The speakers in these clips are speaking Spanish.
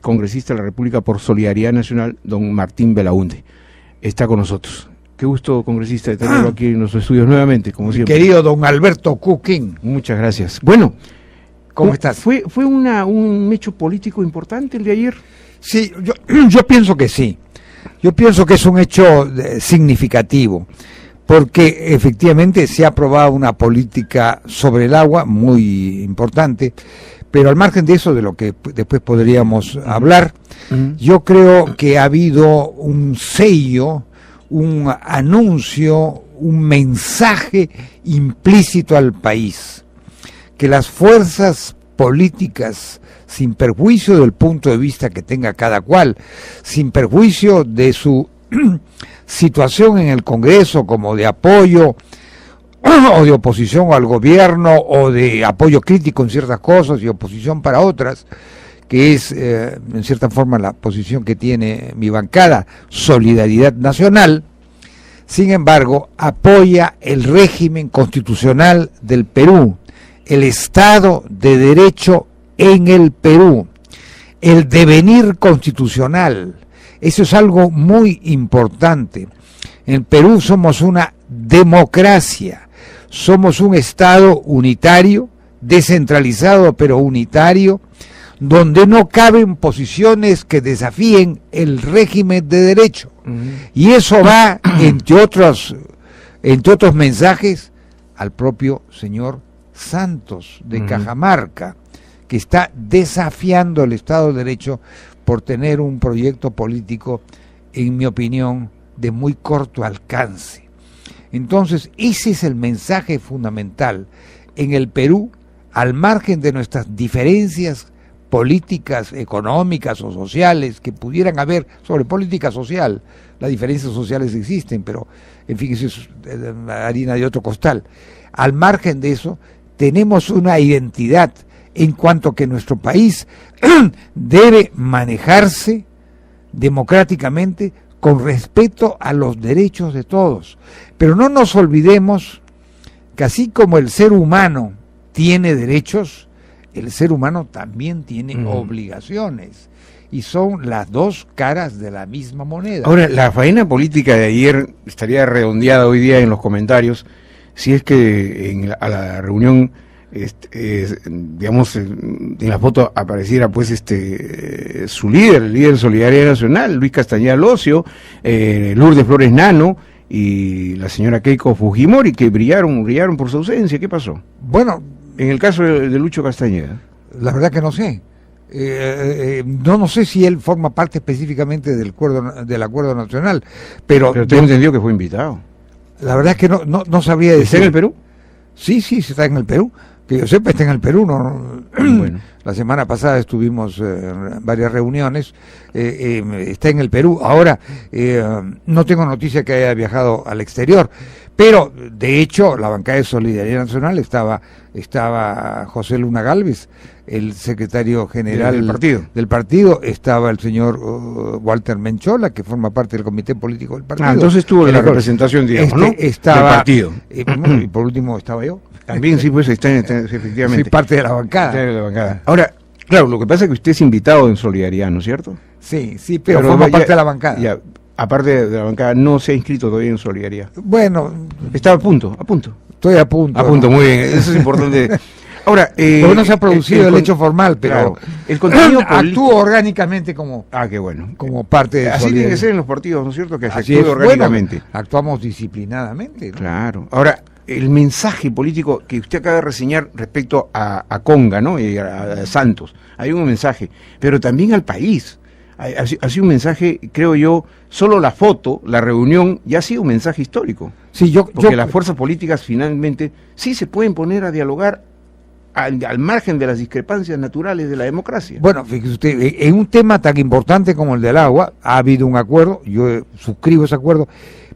congresista de la República por Solidaridad Nacional, don Martín Belaunde. Está con nosotros. Qué gusto, congresista, de tenerlo aquí en los estudios nuevamente, como siempre. Querido don Alberto Cuquín. Muchas gracias. Bueno, ¿cómo estás? ¿Fue un hecho político importante el de ayer? Sí, yo pienso que sí. Yo pienso que es un hecho significativo, porque efectivamente se ha aprobado una política sobre el agua muy importante, pero al margen de eso, de lo que después podríamos hablar, yo creo que ha habido un sello, un anuncio, un mensaje implícito al país, que las fuerzas políticas, sin perjuicio del punto de vista que tenga cada cual, sin perjuicio de su situación en el Congreso como de apoyo o de oposición al gobierno o de apoyo crítico en ciertas cosas y oposición para otras, que es en cierta forma la posición que tiene mi bancada, Solidaridad Nacional, sin embargo, apoya el régimen constitucional del Perú, el Estado de Derecho en el Perú, el devenir constitucional. Eso es algo muy importante. En Perú somos una democracia, somos un Estado unitario, descentralizado pero unitario, donde no caben posiciones que desafíen el régimen de derecho. Y eso va, entre otros mensajes, al propio señor Santos de Cajamarca, que está desafiando el Estado de Derecho por tener un proyecto político, en mi opinión, de muy corto alcance. Entonces, ese es el mensaje fundamental. En el Perú, al margen de nuestras diferencias políticas, económicas o sociales que pudieran haber sobre política social, las diferencias sociales existen, pero en fin, eso es harina de otro costal. Al margen de eso, tenemos una identidad en cuanto que nuestro país debe manejarse democráticamente con respeto a los derechos de todos. Pero no nos olvidemos que así como el ser humano tiene derechos, el ser humano también tiene obligaciones, y son las dos caras de la misma moneda. Ahora, la faena política de ayer estaría redondeada hoy día en los comentarios, si es que a la reunión, digamos, en la foto apareciera pues su líder, el líder de Solidaridad Nacional, Luis Castañeda Locio, Lourdes Flores Nano y la señora Keiko Fujimori, que brillaron por su ausencia. ¿Qué pasó? Bueno, en el caso de Lucho Castañeda, la verdad que no sé. No sé si él forma parte específicamente del acuerdo nacional, pero tengo entendido que fue invitado. La verdad es que no sabría decir. ¿Está en el Perú? Sí, está en el Perú. Que yo sepa, está en el Perú. Bueno. La semana pasada estuvimos en varias reuniones. Está en el Perú. Ahora, no tengo noticia que haya viajado al exterior. Pero, de hecho, la bancada de Solidaridad Nacional estaba José Luna Gálvez, el secretario general del partido, estaba el señor Walter Menchola, que forma parte del comité político del partido. Entonces tuvo la representación, digamos, ¿no? Estaba, del partido. Y por último estaba yo. También, sí, pues está efectivamente. Soy parte de la bancada. Ahora, claro, lo que pasa es que usted es invitado en Solidaridad, ¿no es cierto? Sí, pero forma parte de la bancada. Ya, aparte de la bancada, no se ha inscrito todavía en Solidaridad. Bueno. Está a punto. Estoy a punto. Muy bien, eso es importante. Ahora, no se ha producido el hecho formal, pero claro, el contenido actúa orgánicamente como qué bueno, como parte de así tiene que ser en los partidos, ¿no es cierto? Que se actúe orgánicamente. Bueno, actuamos disciplinadamente, ¿no? Claro. Ahora, el mensaje político que usted acaba de reseñar respecto a Conga, ¿no? Y a Santos, hay un mensaje, pero también al país. Ha sido un mensaje, creo yo, solo la foto, la reunión, ya ha sido un mensaje histórico. Sí, porque las fuerzas políticas finalmente sí se pueden poner a dialogar al margen de las discrepancias naturales de la democracia. Bueno, fíjese usted, en un tema tan importante como el del agua, ha habido un acuerdo, yo suscribo ese acuerdo.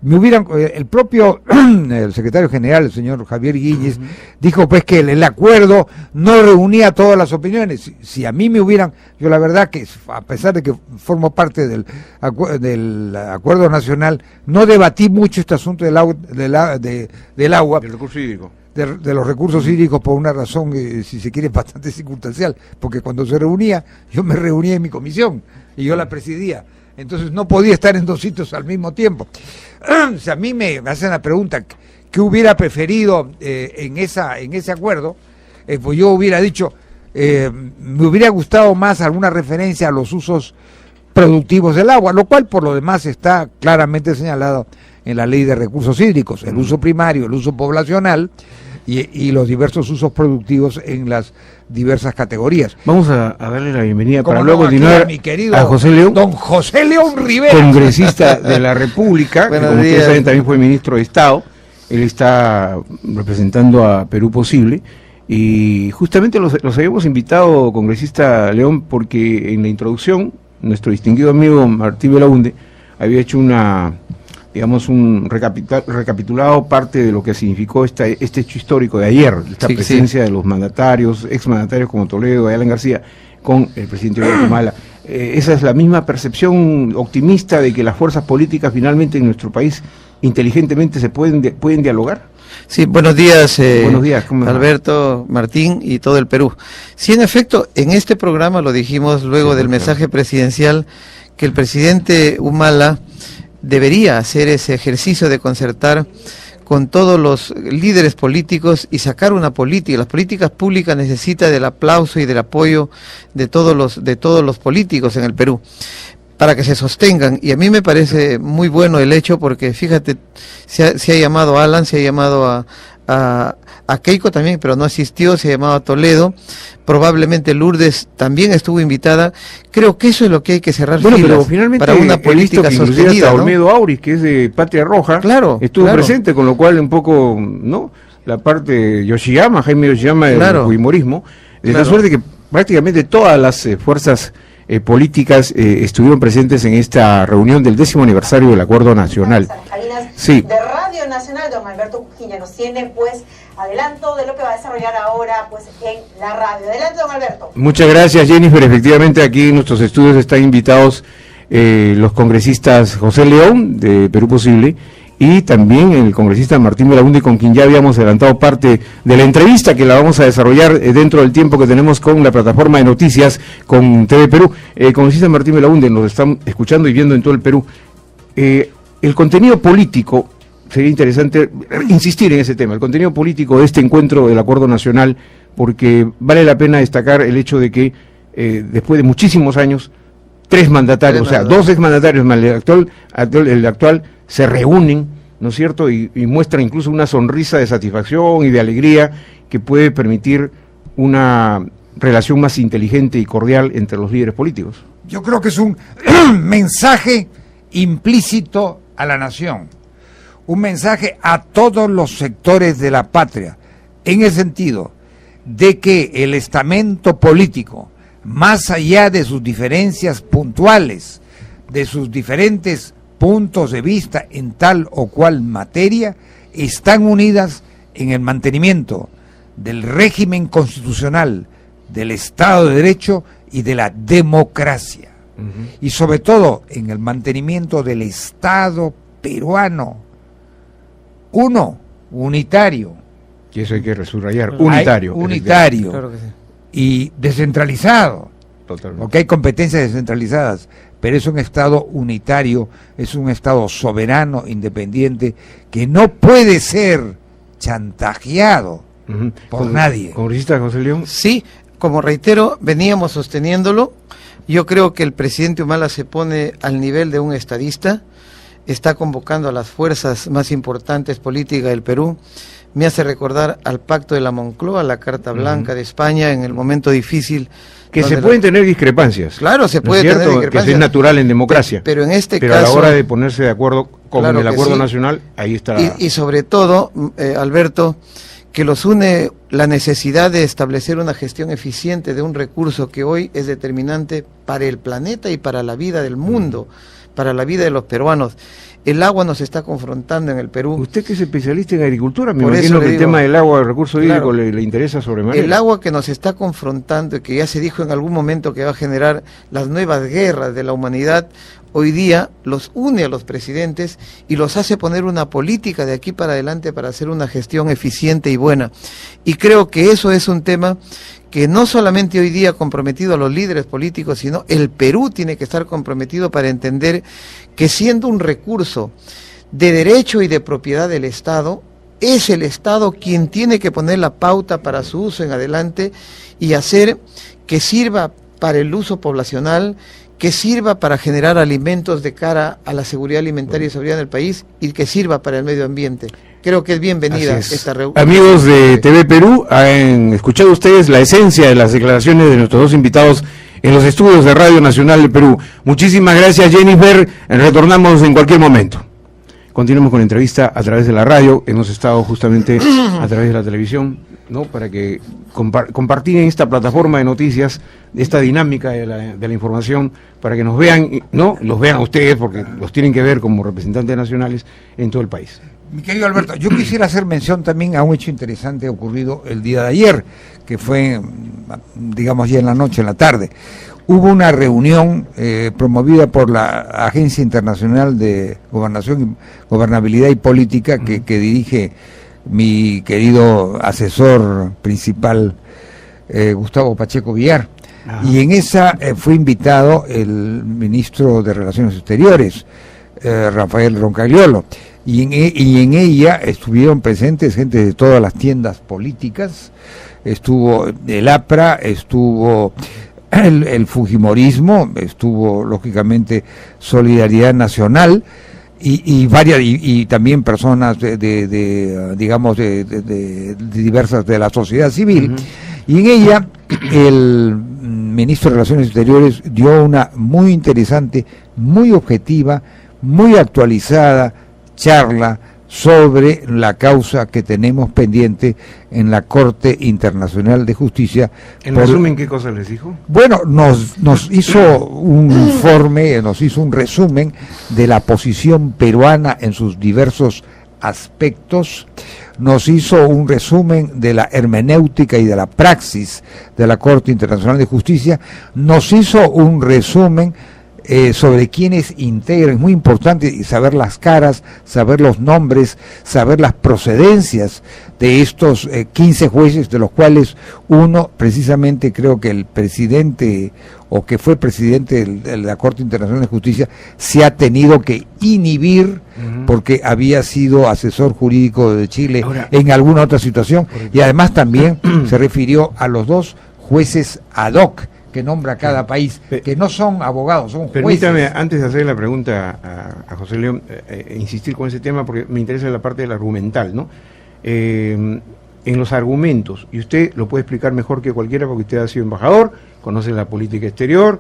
El propio el secretario general, el señor Javier Guíñez, dijo pues que el acuerdo no reunía todas las opiniones. Si a mí me hubieran, yo la verdad que a pesar de que formo parte del acuerdo nacional, no debatí mucho este asunto del agua. Del recurso hídrico. de los recursos hídricos por una razón, si se quiere, bastante circunstancial, porque cuando se reunía, yo me reunía en mi comisión y yo la presidía, entonces no podía estar en dos sitios al mismo tiempo. O sea, a mí me hacen la pregunta, ¿qué hubiera preferido en ese acuerdo? Pues yo hubiera dicho, me hubiera gustado más alguna referencia a los usos productivos del agua, lo cual por lo demás está claramente señalado en la ley de recursos hídricos, el uso primario, el uso poblacional y los diversos usos productivos en las diversas categorías. Vamos a darle la bienvenida para no, luego continuar mi querido a José León, don José León Rivera, congresista de la República, que como ustedes saben también fue ministro de Estado. Él está representando a Perú Posible y justamente los habíamos invitado, congresista León, porque en la introducción nuestro distinguido amigo Martín Belaunde había hecho un recapitulado parte de lo que significó este hecho histórico de ayer, esta presencia de los mandatarios, exmandatarios como Toledo y Alan García, con el presidente Guatemala. Esa es la misma percepción optimista de que las fuerzas políticas finalmente en nuestro país inteligentemente se pueden dialogar. Sí, buenos días, ¿cómo Alberto, Martín y todo el Perú. Sí, en efecto, en este programa lo dijimos luego del mensaje presidencial, que el presidente Humala debería hacer ese ejercicio de concertar con todos los líderes políticos y sacar una política. Las políticas públicas necesitan del aplauso y del apoyo de todos los políticos en el Perú para que se sostengan, y a mí me parece muy bueno el hecho, porque fíjate, se ha llamado a Alan, se ha llamado a Keiko también, pero no asistió, se ha llamado a Toledo, probablemente Lourdes también estuvo invitada. Creo que eso es lo que hay que cerrar filas, pero finalmente para una política sostenida, hasta Olmedo Auris, que es de Patria Roja, estuvo presente, con lo cual un poco, ¿no?, la parte de Yoshiyama, Jaime Yoshiyama, del fujimorismo, de la suerte que prácticamente todas las fuerzas políticas estuvieron presentes en esta reunión del 10º aniversario del Acuerdo Nacional. Sí. De Radio Nacional, don Alberto Cuquiña nos tiene pues adelanto de lo que va a desarrollar ahora pues en la radio. Adelante, don Alberto. Muchas gracias, Jennifer. Efectivamente, aquí en nuestros estudios están invitados los congresistas José León, de Perú Posible, y también el congresista Martín Belaunde, con quien ya habíamos adelantado parte de la entrevista que la vamos a desarrollar dentro del tiempo que tenemos con la plataforma de noticias con TV Perú. Congresista Martín Belaunde, nos están escuchando y viendo en todo el Perú. El contenido político, sería interesante insistir en ese tema, el contenido político de este encuentro del Acuerdo Nacional, porque vale la pena destacar el hecho de que después de muchísimos años, 3 mandatarios, o sea, 2 exmandatarios más el actual, se reúnen, ¿no es cierto?, y muestran incluso una sonrisa de satisfacción y de alegría que puede permitir una relación más inteligente y cordial entre los líderes políticos. Yo creo que es un mensaje implícito a la nación, un mensaje a todos los sectores de la patria, en el sentido de que el estamento político, más allá de sus diferencias puntuales, de sus diferentes puntos de vista en tal o cual materia, están unidas en el mantenimiento del régimen constitucional, del Estado de Derecho y de la democracia. Y sobre todo en el mantenimiento del Estado peruano, unitario. Y eso hay que subrayar, unitario. Unitario. Claro que sí. Y descentralizado. Totalmente. Porque hay competencias descentralizadas, pero es un Estado unitario, es un Estado soberano, independiente, que no puede ser chantajeado por nadie. ¿Congresista José León? Sí, como reitero, veníamos sosteniéndolo. Yo creo que el presidente Humala se pone al nivel de un estadista, está convocando a las fuerzas más importantes políticas del Perú. Me hace recordar al Pacto de la Moncloa, a la Carta Blanca de España, en el momento difícil. Que se pueden tener discrepancias. Claro, se puede tener discrepancias. Que es natural en democracia. Pero en este caso... Pero a la hora de ponerse de acuerdo con el Acuerdo Nacional, ahí está. Y sobre todo, Alberto, que los une la necesidad de establecer una gestión eficiente de un recurso que hoy es determinante para el planeta y para la vida del mundo, para la vida de los peruanos. El agua nos está confrontando en el Perú. Usted que es especialista en agricultura, me imagino que el tema del agua, el recurso hídrico, le interesa sobremanera. El agua que nos está confrontando y que ya se dijo en algún momento que va a generar las nuevas guerras de la humanidad, hoy día los une a los presidentes y los hace poner una política de aquí para adelante para hacer una gestión eficiente y buena. Y creo que eso es un tema que no solamente hoy día ha comprometido a los líderes políticos, sino el Perú tiene que estar comprometido para entender que siendo un recurso de derecho y de propiedad del Estado, es el Estado quien tiene que poner la pauta para su uso en adelante y hacer que sirva para el uso poblacional, que sirva para generar alimentos de cara a la seguridad alimentaria y seguridad del país y que sirva para el medio ambiente. Creo que es bienvenida esta reunión. Amigos de TV Perú, han escuchado ustedes la esencia de las declaraciones de nuestros dos invitados en los estudios de Radio Nacional del Perú. Muchísimas gracias, Jennifer. Retornamos en cualquier momento. Continuamos con la entrevista a través de la radio. Hemos estado justamente a través de la televisión, ¿no? Para que compartir en esta plataforma de noticias, esta dinámica de la información, para que nos vean, ¿no? Los vean a ustedes, porque los tienen que ver como representantes nacionales en todo el país. Mi querido Alberto, yo quisiera hacer mención también a un hecho interesante ocurrido el día de ayer, que fue, digamos, ya en la noche, en la tarde. Hubo una reunión promovida por la Agencia Internacional de Gobernación, Gobernabilidad y Política, que dirige mi querido asesor principal, Gustavo Pacheco Villar. Ajá. Y en esa fue invitado el ministro de Relaciones Exteriores, Rafael Roncagliolo. Y en ella estuvieron presentes gente de todas las tiendas políticas, estuvo el APRA, estuvo el Fujimorismo, estuvo lógicamente Solidaridad Nacional y varias y también personas digamos de diversas de la sociedad civil. Uh-huh. Y en ella el ministro de Relaciones Exteriores dio una muy interesante, muy objetiva, muy actualizada charla sobre la causa que tenemos pendiente en la Corte Internacional de Justicia. En resumen, ¿qué cosa les dijo? Bueno, nos hizo un informe, nos hizo un resumen de la posición peruana en sus diversos aspectos, nos hizo un resumen de la hermenéutica y de la praxis de la Corte Internacional de Justicia, nos hizo un resumen sobre quiénes integran. Es muy importante saber las caras, saber los nombres, saber las procedencias de estos 15 jueces, de los cuales uno, precisamente creo que el presidente, o que fue presidente de la Corte Internacional de Justicia, se ha tenido que inhibir porque había sido asesor jurídico de Chile en alguna otra situación, y además también se refirió a los dos jueces ad hoc que nombra cada país, que no son abogados, son jueces. Permítame, antes de hacer la pregunta a José León, insistir con ese tema porque me interesa la parte del argumental, ¿no? En los argumentos, y usted lo puede explicar mejor que cualquiera porque usted ha sido embajador, conoce la política exterior,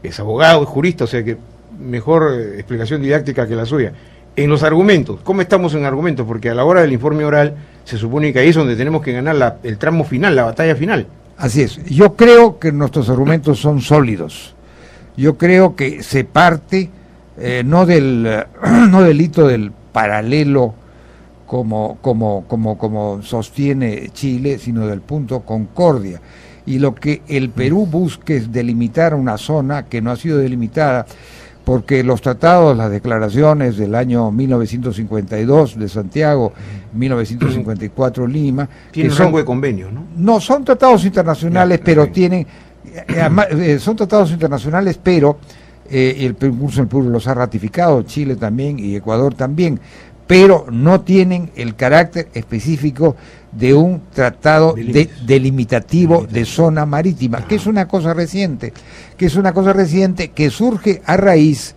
es abogado, es jurista, o sea que mejor explicación didáctica que la suya. En los argumentos, ¿cómo estamos en argumentos? Porque a la hora del informe oral se supone que ahí es donde tenemos que ganar el tramo final, la batalla final. Así es. Yo creo que nuestros argumentos son sólidos. Yo creo que se parte no del hito del paralelo como sostiene Chile, sino del punto concordia. Y lo que el Perú busque es delimitar una zona que no ha sido delimitada, porque los tratados, las declaraciones del año 1952 de Santiago, 1954 Lima... Tienen rango de convenio, ¿no? No, son tratados internacionales, pero tienen... son tratados internacionales, pero el Perú los ha ratificado, Chile también y Ecuador también, pero no tienen el carácter específico de un tratado delimitativo de zona marítima, que es una cosa reciente, que surge a raíz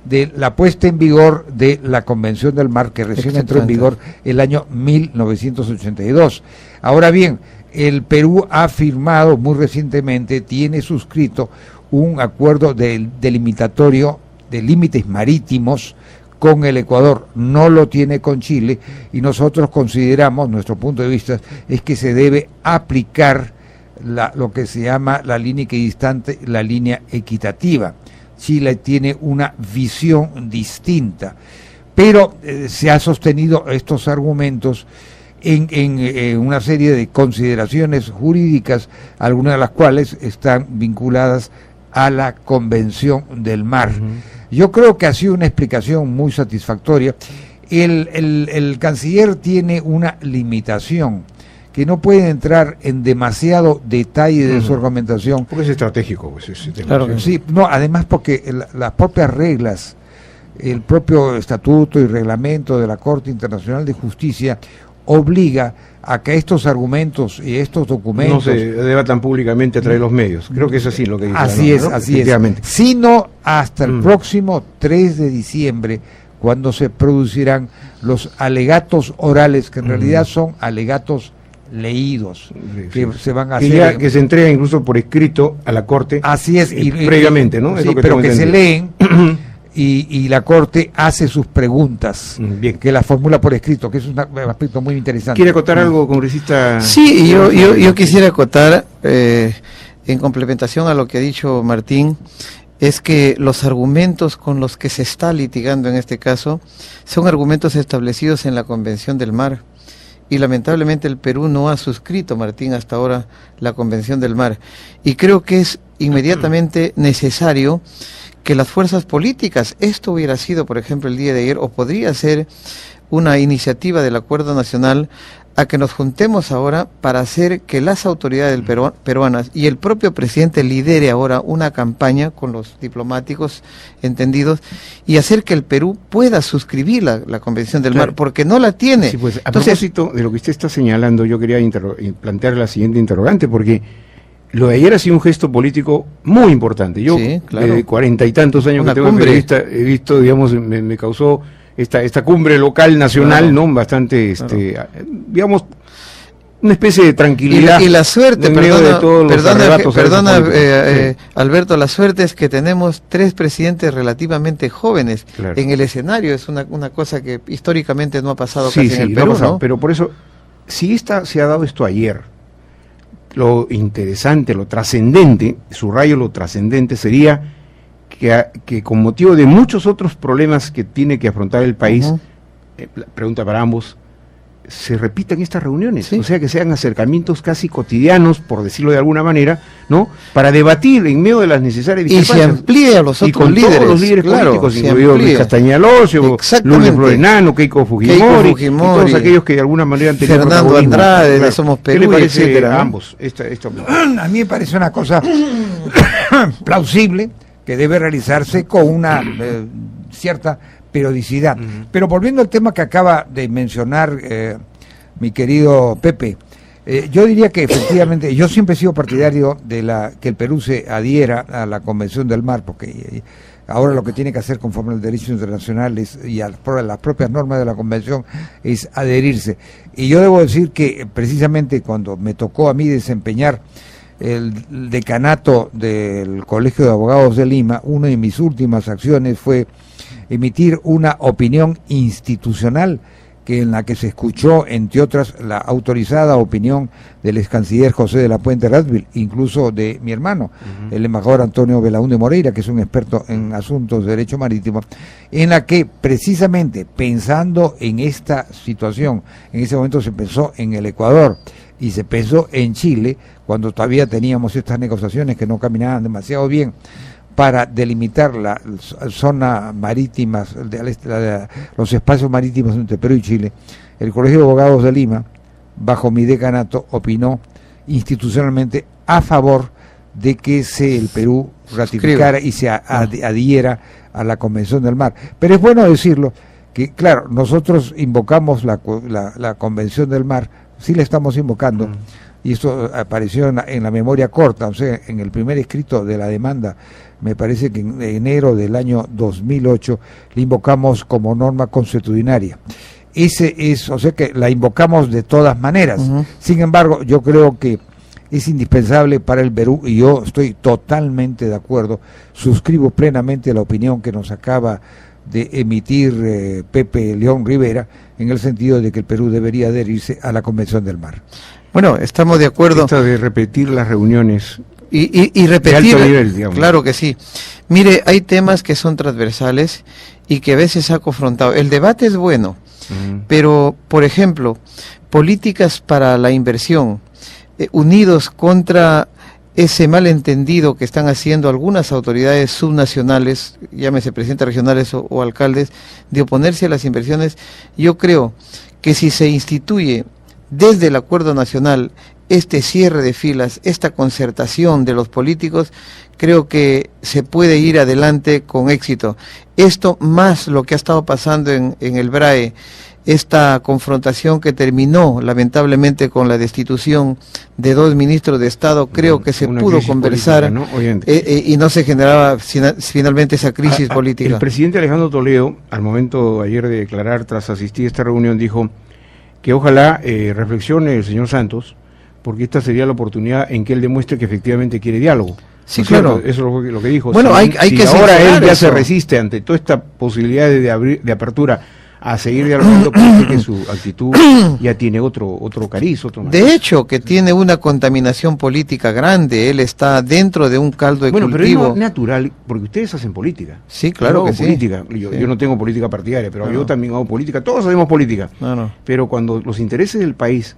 de la puesta en vigor de la Convención del Mar, que recién entró en vigor el año 1982. Ahora bien, el Perú ha firmado muy recientemente, tiene suscrito un acuerdo delimitatorio de límites marítimos con el Ecuador, no lo tiene con Chile, y nosotros consideramos, nuestro punto de vista, es que se debe aplicar lo que se llama la línea equidistante, la línea equitativa. Chile tiene una visión distinta, pero se ha sostenido estos argumentos en una serie de consideraciones jurídicas, algunas de las cuales están vinculadas a la Convención del Mar. Yo creo que ha sido una explicación muy satisfactoria. El canciller tiene una limitación, que no puede entrar en demasiado detalle de su argumentación. Porque es estratégico, pues ese tema. Claro, sí, no, además porque las propias reglas, el propio estatuto y reglamento de la Corte Internacional de Justicia obliga a que estos argumentos y estos documentos no se debatan públicamente a través de los medios. Creo que es así lo que dice así la es, norma, ¿no? así es, sino hasta el próximo 3 de diciembre, cuando se producirán los alegatos orales, que en realidad son alegatos leídos, que se van a hacer, que se entrega incluso por escrito a la Corte. Así es, previamente, ¿no? Sí, Es lo que pero que entendido. se leen y la Corte hace sus preguntas, Bien. que las formula por escrito, que es un aspecto muy interesante. ¿Quiere acotar algo, congresista? Sí, yo quisiera acotar, en complementación a lo que ha dicho Martín, es que los argumentos con los que se está litigando en este caso son argumentos establecidos en la Convención del Mar. Y lamentablemente el Perú no ha suscrito, Martín, hasta ahora la Convención del Mar. Y creo que es inmediatamente necesario que las fuerzas políticas, esto hubiera sido, por ejemplo, el día de ayer, o podría ser una iniciativa del Acuerdo Nacional, a que nos juntemos ahora para hacer que las autoridades peruanas y el propio presidente lidere ahora una campaña con los diplomáticos entendidos y hacer que el Perú pueda suscribir la Convención del Mar, porque no la tiene. Sí, pues, a Entonces, propósito de lo que usted está señalando, yo quería plantear la siguiente interrogante, porque lo de ayer ha sido un gesto político muy importante. Yo, sí, claro, de 40 y tantos años una que tengo en cumbre. periodista, he visto, digamos, me causó esta cumbre local, nacional, claro, ¿no? Bastante, digamos, una especie de tranquilidad. Y la suerte, en medio de todos los arrebatos perdona Alberto, la suerte es que tenemos 3 presidentes relativamente jóvenes en el escenario. Es una cosa que históricamente no ha pasado casi en el Perú, ¿no? Pero por eso, si se ha dado esto ayer, lo interesante, lo trascendente, subrayo lo trascendente, sería que con motivo de muchos otros problemas que tiene que afrontar el país, pregunta para ambos, se repitan estas reuniones, sí, o sea, que sean acercamientos casi cotidianos, por decirlo de alguna manera, ¿no? Para debatir en medio de las necesarias discrepancias. Y se amplíe a los otros con líderes. Todos los líderes políticos, incluidos Luis Castañeda Locio, Lourdes Florenano, Keiko Fujimori, y todos aquellos que de alguna manera han tenido Fernando Andrade, de Somos Perú, ¿qué le parece etcétera, a ambos? A mí me parece una cosa plausible, que debe realizarse con una cierta periodicidad. Pero volviendo al tema que acaba de mencionar mi querido Pepe, yo diría que efectivamente, yo siempre he sido partidario de que el Perú se adhiera a la Convención del Mar, porque ahora lo que tiene que hacer conforme al derecho internacional y a las propias normas de la Convención es adherirse. Y yo debo decir que precisamente cuando me tocó a mí desempeñar el decanato del Colegio de Abogados de Lima, una de mis últimas acciones fue emitir una opinión institucional en la que se escuchó, entre otras, la autorizada opinión del ex canciller José de la Puente Radville, incluso de mi hermano, el embajador Antonio Belaúnde Moreira, que es un experto en asuntos de derecho marítimo, en la que precisamente pensando en esta situación, en ese momento se pensó en el Ecuador y se pensó en Chile, cuando todavía teníamos estas negociaciones que no caminaban demasiado bien, para delimitar la zona marítima, los espacios marítimos entre Perú y Chile, el Colegio de Abogados de Lima, bajo mi decanato, opinó institucionalmente a favor de que el Perú ratificara y se adhiera a la Convención del Mar. Pero es bueno decirlo, que claro, nosotros invocamos la Convención del Mar, sí la estamos invocando, y esto apareció en la memoria corta, o sea, en el primer escrito de la demanda, me parece que en enero del año 2008, la invocamos como norma consuetudinaria. O sea que la invocamos de todas maneras. Sin embargo, yo creo que es indispensable para el Perú, y yo estoy totalmente de acuerdo, suscribo plenamente la opinión que nos acaba de emitir Pepe León Rivera, en el sentido de que el Perú debería adherirse a la Convención del Mar. Bueno, estamos de acuerdo. Esto de repetir las reuniones y repetir, de alto nivel, digamos. Claro que sí. Mire, hay temas que son transversales y que a veces ha confrontado. El debate es bueno, pero, por ejemplo, políticas para la inversión, unidos contra ese malentendido que están haciendo algunas autoridades subnacionales, llámese presidentes regionales o alcaldes, de oponerse a las inversiones. Yo creo que si se instituye desde el acuerdo nacional este cierre de filas, esta concertación de los políticos, creo que se puede ir adelante con éxito. Esto más lo que ha estado pasando en el BRAE, esta confrontación que terminó lamentablemente con la destitución de 2 ministros de Estado, creo que se pudo conversar política, ¿no? Y no se generaba finalmente esa crisis política. El presidente Alejandro Toledo, al momento ayer de declarar, tras asistir a esta reunión, dijo que ojalá reflexione el señor Santos, porque esta sería la oportunidad en que él demuestre que efectivamente quiere diálogo. Sí, claro. Eso es lo que dijo. Bueno, hay que ahora él ya eso. se resiste ante toda esta posibilidad de apertura a seguir dialogando, parece que su actitud ya tiene otro cariz, De hecho, que tiene una contaminación política grande, él está dentro de un caldo de cultivo. Pero es natural, porque ustedes hacen política. Sí, claro que política. Sí. Yo no tengo política partidaria, pero yo también hago política, todos hacemos política. Pero cuando los intereses del país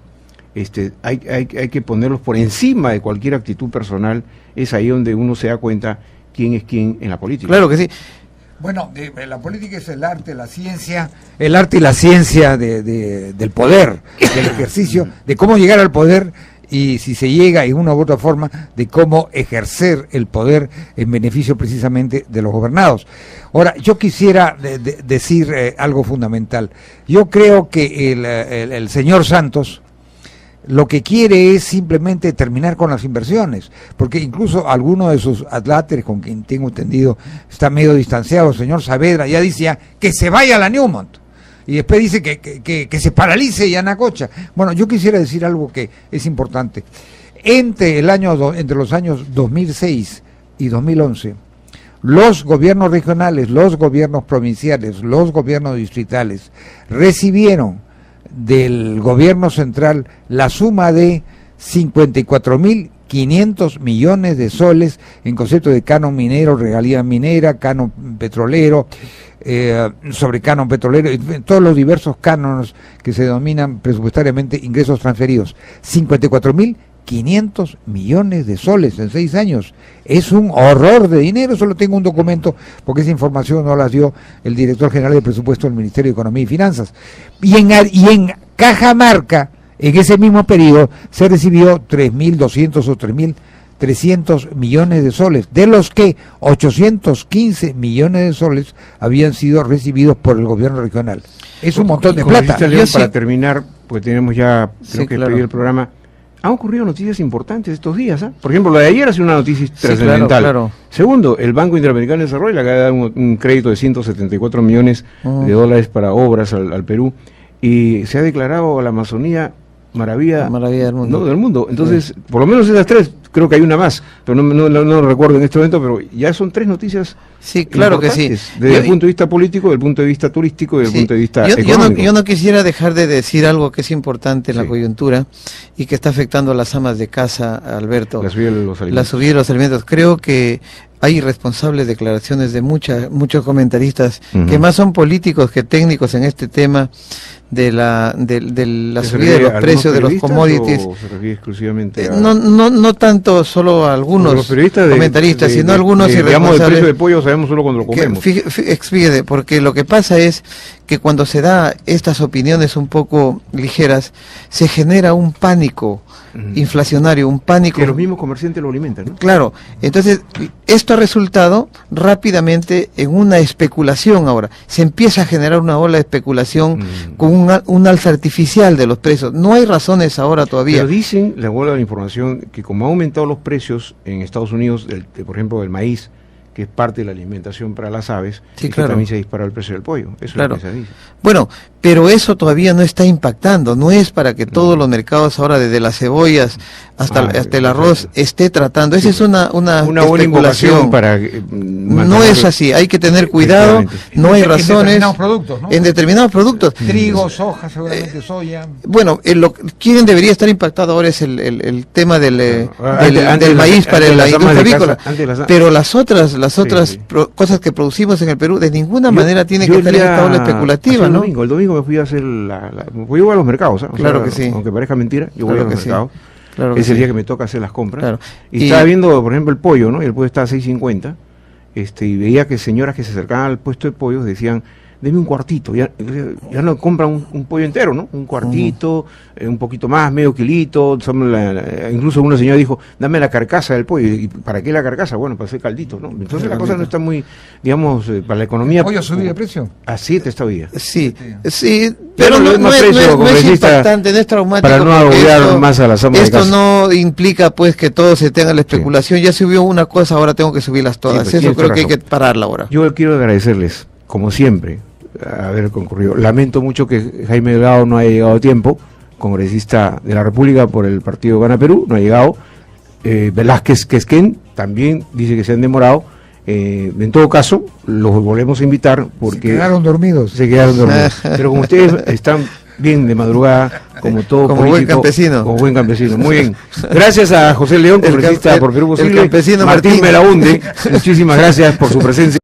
hay que ponerlos por encima de cualquier actitud personal, es ahí donde uno se da cuenta quién es quién en la política. Claro que sí. Bueno, la política es el arte y la ciencia del poder, del ejercicio, de cómo llegar al poder y si se llega en una u otra forma, de cómo ejercer el poder en beneficio precisamente de los gobernados. Ahora, yo quisiera decir algo fundamental. Yo creo que el señor Santos lo que quiere es simplemente terminar con las inversiones, porque incluso algunos de sus adláteres, con quien tengo entendido, está medio distanciado, el señor Saavedra, ya decía que se vaya a la Newmont, y después dice que se paralice Yanacocha. Bueno, yo quisiera decir algo que es importante. Entre los años 2006 y 2011, los gobiernos regionales, los gobiernos provinciales, los gobiernos distritales recibieron del gobierno central la suma de 54.500 millones de soles en concepto de canon minero, regalía minera, canon petrolero, sobre canon petrolero, todos los diversos cánones que se denominan presupuestariamente ingresos transferidos. 54.500 millones de soles en 6 años. Es un horror de dinero. Solo tengo un documento porque esa información no la dio el director general de presupuesto del Ministerio de Economía y Finanzas. Y en Cajamarca, en ese mismo periodo, se recibió 3.200 o 3.300 millones de soles, de los que 815 millones de soles habían sido recibidos por el gobierno regional. Es un montón de plata. Para terminar, pues tenemos ya pedir el programa. Han ocurrido noticias importantes estos días, ¿eh? Por ejemplo, la de ayer ha sido una noticia trascendental. Claro. Segundo, el Banco Interamericano de Desarrollo le acaba de dar un crédito de 174 millones de dólares para obras al Perú, y se ha declarado a la Amazonía maravilla del mundo. No, del mundo. Entonces, por lo menos esas 3, creo que hay una más, pero no lo recuerdo en este momento, pero ya son 3 noticias. Sí, claro que sí. Desde el punto de vista político, desde el punto de vista turístico y desde el punto de vista económico. Yo no quisiera dejar de decir algo que es importante en la coyuntura y que está afectando a las amas de casa, Alberto. La subida de los alimentos. La subida de los alimentos. Creo que hay irresponsables declaraciones de muchos comentaristas que más son políticos que técnicos en este tema de la subida de los precios de los commodities. ¿O se refiere exclusivamente no tanto solo a algunos comentaristas, sino a algunos irresponsables. El precio de pollo sabemos solo cuando lo comemos. Fíjate, porque lo que pasa es que cuando se da estas opiniones un poco ligeras, se genera un pánico inflacionario, un pánico. Que los mismos comerciantes lo alimentan, ¿no? Claro, entonces esto ha resultado rápidamente en una especulación ahora. Se empieza a generar una ola de especulación con un alza artificial de los precios. No hay razones ahora todavía. Pero dicen, la bola de la información, que como ha aumentado los precios en Estados Unidos, por ejemplo, del maíz, que es parte de la alimentación para las aves, sí, que también se dispara el precio del pollo. Eso claro. Es lo que se dice. Bueno, pero eso todavía no está impactando. No es para que todos los mercados ahora, desde las cebollas hasta el arroz, esté tratando. Esa es una buena invocación para no es así. Hay que tener cuidado. No hay razones. En determinados productos, ¿no? En determinados productos. Trigo, soja, seguramente soya. Bueno, quien debería estar impactado ahora es el tema del maíz para la industria avícola. Pero las otras cosas que producimos en el Perú de ninguna manera tienen que tener esta ola especulativa, ¿no? El domingo me fui a hacer voy a los mercados, ¿eh? Claro que sí. Aunque parezca mentira, yo voy a los mercados. Claro que es el sí. día que me toca hacer las compras. Claro. Y estaba viendo, por ejemplo, el pollo, ¿no? Y el pollo estaba a 6.50, y veía que señoras que se acercaban al puesto de pollos decían, deme un cuartito, ya no compran un pollo entero, ¿no? Un cuartito, un poquito más, medio kilito, incluso una señora dijo, dame la carcasa del pollo. ¿Y para qué la carcasa? Bueno, para hacer caldito, ¿no? Entonces la cosa no está muy, digamos, para la economía. ¿El pollo subió de precio? A 7 está hoy día. Sí, sí, pero no no, es más no es, precio, no es congresista, impactante, no es traumático. para no porque agobiar más a las amas de esto casa. no implica pues que todo se tenga la especulación. Ya subió una cosa, ahora tengo que subirlas todas. pues, Eso tienes creo que hay razón. que pararla ahora. Yo quiero agradecerles, como siempre, haber concurrido. Lamento mucho que Jaime Delgado no haya llegado a tiempo, congresista de la República por el partido Gana Perú, no ha llegado. Velázquez Quesquén también dice que se han demorado. En todo caso, los volvemos a invitar porque Se quedaron dormidos. Pero como ustedes están bien de madrugada, como todo Como buen político, campesino. como buen campesino. Muy bien. Gracias a José León, congresista por Perú Posible. campesino Martín Martín. Belaunde, muchísimas gracias por su presencia.